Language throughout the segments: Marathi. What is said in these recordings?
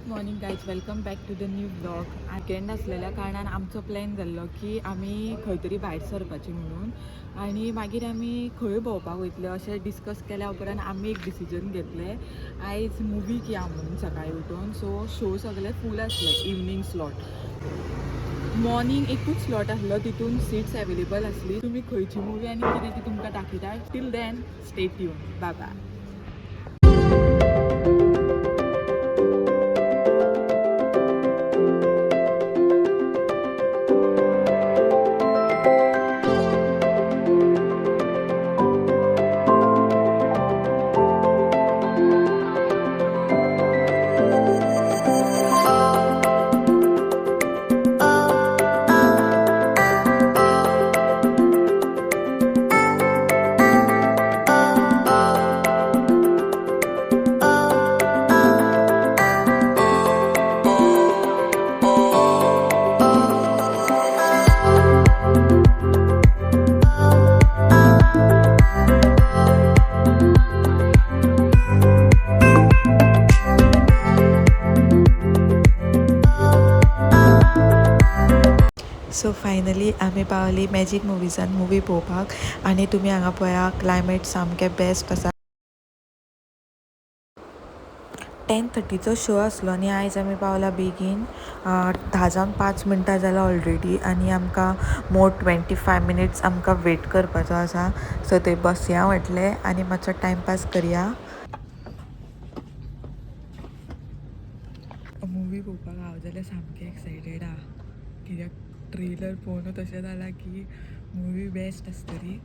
Morning guys, welcome back to the new blog. Weekend असलेल्या कारणान आमचो प्लॅन जाल्लो की आमी खंय तरी भायर सरपाची म्हणून. आनी मागीर आमी खंय भोंवपाक वयतले अशें डिस्कस केल्या उपरांत आमी एक डिसिजन घेतलें, आयज मुवीक या म्हणून सकाळीं उठून. सो शो सगळे फूल आसले. इवनिंग स्लॉट मॉर्निंग एकूच स्लॉट आसलो, तितून सिट्स अवेलेबल आसली. तुमी खंयची मुवी आनी कितें ती तुमकां दाखयता. Till then stay tuned. Bye bye. So finally आमी पावली मॅजीक मुवीजान मुवी पळोवपाक. आनी तुमी हांगा पळया, क्लायमेट सामकें बेस्ट आसा. 10:30चो शो आसलो आनी आयज आमी पावला बेगीन. 10:05 जालां ऑलरेडी आनी आमकां मोर 25 मिनिट्स आमकां वेट करपाचो आसा. सो थंय बसया म्हटलें आनी मातसो टायमपास करया. मुवी पळोवपाक हांव जाल्यार सामकें एक्सायटेड आहा, कित्याक ट्रेलर पळोवनूच अशें जालां की मुवी बेस्ट आसतली.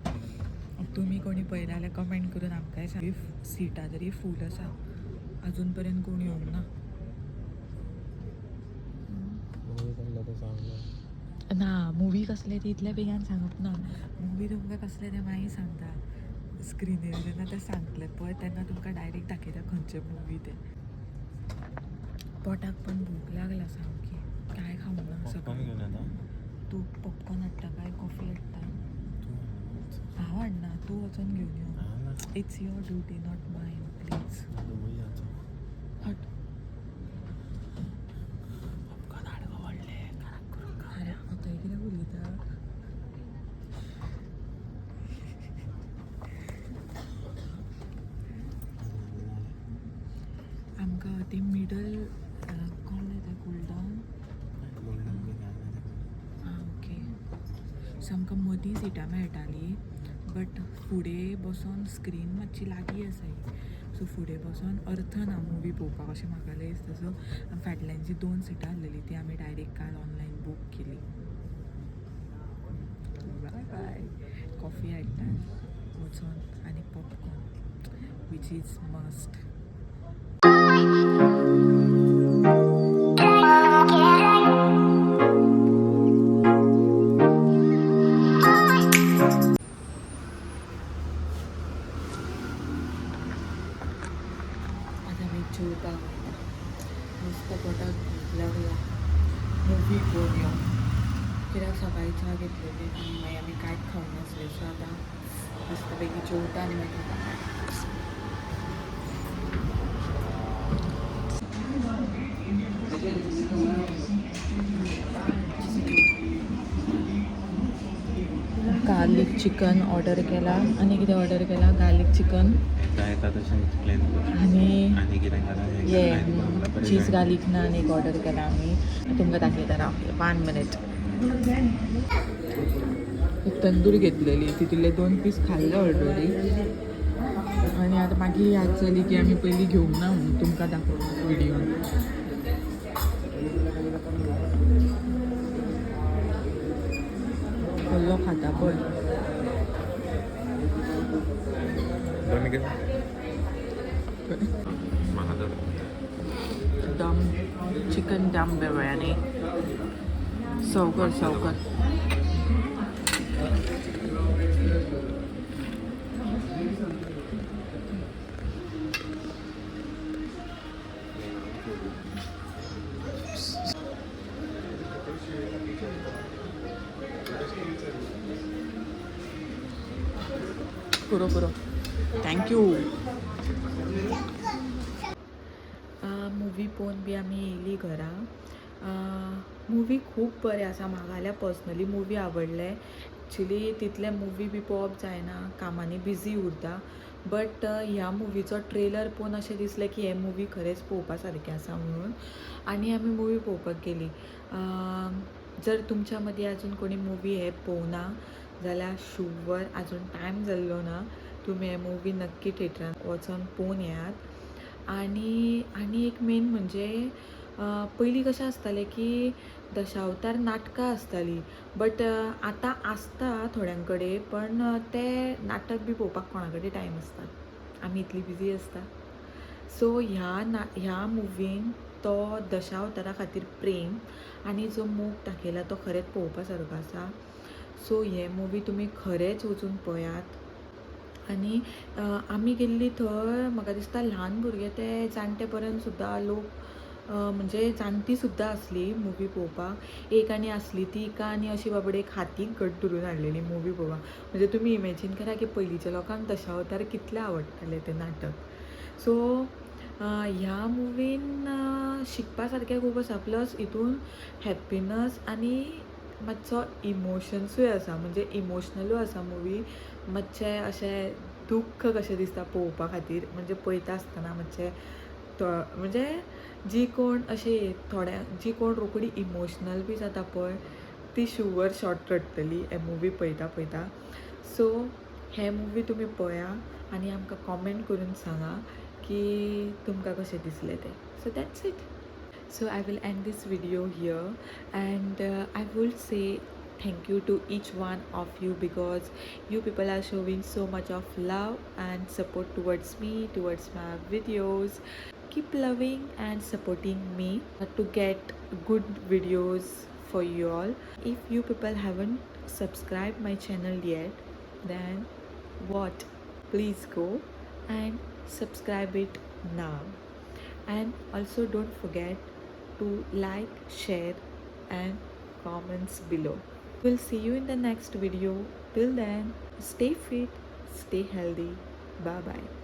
तुमी कोणी पळयला जाल्यार कमेंट करून आमकांय सांग. सिटां तरी फूल आसा, अजून पर्यंत कोण येवंक ना. ना मुवी कसले ती इतल्या बेगान सांगप ना. मुवी तुमकां कसले ते मागीर सांगता. स्क्रिनीर जेन्ना ते सांगतले पळय तेन्ना तुमकां डायरेक्ट दाखयता खंयचे मुवी ते. पोटाक पण भूक लागला सामकी, काय खावंक ना सकाळीं. तूं पॉपकॉर्न हाडटा काय कॉफी हाडटा? हांव हाडना, तूं वचून घेवन यो. It's your duty, not mine, please. हट. पॉपकॉर्न हाड गो व्हडले, काराक करून खा. आतां कितें उलयता? आमकां ती मिडल कोण येता कूलडावन. ओके. सो आमकां मदीं सिटां मेळटालीं, बट फुडें बसून स्क्रीन मातशी लागीं आसा ही. सो फुडें बसून अर्थ ना मुवी पळोवपाक अशें म्हाका लय दिसता. सो फाटल्यान जी 2 सिटां आसलेली ती आमी डायरेक्ट काल ऑनलायन बूक केली. Bye bye. कॉफी हाडटा वचून आनी पॉपकॉर्न वीच इज मस्ट. जेवपाक मस्त पोटाक भूक लागला. मुवी पळोवन यो, कित्याक सकाळीं च्या घेतलेली आनी मागीर आमी कांयच खावंक नासले. सो आतां मस्त पैकी जेवता आनी मागीर गार्लीक चिकन ऑर्डर केला. आनी कितें ऑर्डर केला? गार्लीक चिकन आनी ये चीज गार्लीक नान एक ऑर्डर केला आमी. तुमकां दाखयता राव, 1 मिनिट. एक तंदूर घेतलेली, तितूंतले 2 पीस खाल्ले ऑलरेडी. आनी आतां मागीर याद जाली की आमी पयलीं घेवंक ना म्हणून तुमकां दाखोवपाक व्हिडियोन. कसलो खाता पळय. दम चिकन दम बिर्याणी. सर्व कर. पुरो थँक्यू. मूवी पोवन बी आमी येयली घरा. मुवी खूब बरें आसा, म्हाका जाल्यार पर्सनली मुवी आवडले. एक्चुली तितले मुवी बी पळोवप जायना, कामांनी बिजी उरता, बट ह्या मुवीचो ट्रेलर पळोवन अशें दिसलें की हे मुवी खरेंच पळोवपा सारकें आसा म्हणून, आनी आमी मुवी पळोवपाक गेली. जर तुमच्या मदीं आजून कोणी मुवी हे पळोवना जाल्यार शुवर आजून टायम जाल्लो ना, तुमी हे मुवी नक्की थिएटरान वचून पळोवन येयात. आनी एक मेन म्हणजे पयलीं कशें आसतालें की दशावतार नाटकां आसतालीं, बट आतां आसता थोड्यां कडेन, पण ते नाटक बी पळोवपाक कोणा कडेन टायम आसता, आमी इतली बिजी आसता. सो ह्या मुवीन तो दशावतारा खातीर प्रेम आनी जो मोग दाखयला तो खरेंच पळोवपा सारको आसा. सो हे मुवी तुमी खरेंच वचून पळयात. आनी आमी गेल्ली थंय, म्हाका दिसता ल्हान भुरगे ते जाणटे पर्यंत सुद्दां लोक, म्हणजे जाणटी सुद्दां आसली मुवी पळोवपाक. एक आनी आसली ती आनी अशी बाबडे हातीक घट धरून हाडलेली मुवी पळोवपाक. म्हणजे तुमी इमॅजीन करा की पयलींच्या लोकांक दशावतार कितले आवडटाले ते नाटक. सो ह्या मुवीन शिकपा सारकें खूब आसा, प्लस हितून हॅप्पीनस आनी मातसो इमोशन्सूय आसा, म्हणजे इमोशनलूय आसा मुवी. मातशें अशें दुख्ख कशें दिसता पळोवपा खातीर, म्हणजे पळयता आसतना मातशें म्हणजे जी कोण रोखडी इमोशनल बी जाता पळय, ती शुवर शॉर्ट रडटली हे मुवी पळयता. सो हे मुवी तुमी पळया आनी आमकां कॉमेंट करून सांगा की तुमकां कशें दिसलें तें. So that's it. So I will end this video here, and I will say thank you to each one of you, because you people are showing so much of love and support towards me, towards my videos. Keep loving and supporting me to get good videos for you all. If you people haven't subscribed my channel yet, then what, please go and subscribe it now. And also don't forget to like, share and comments below. We'll see you in the next video. Till then, stay fit, stay healthy. Bye bye.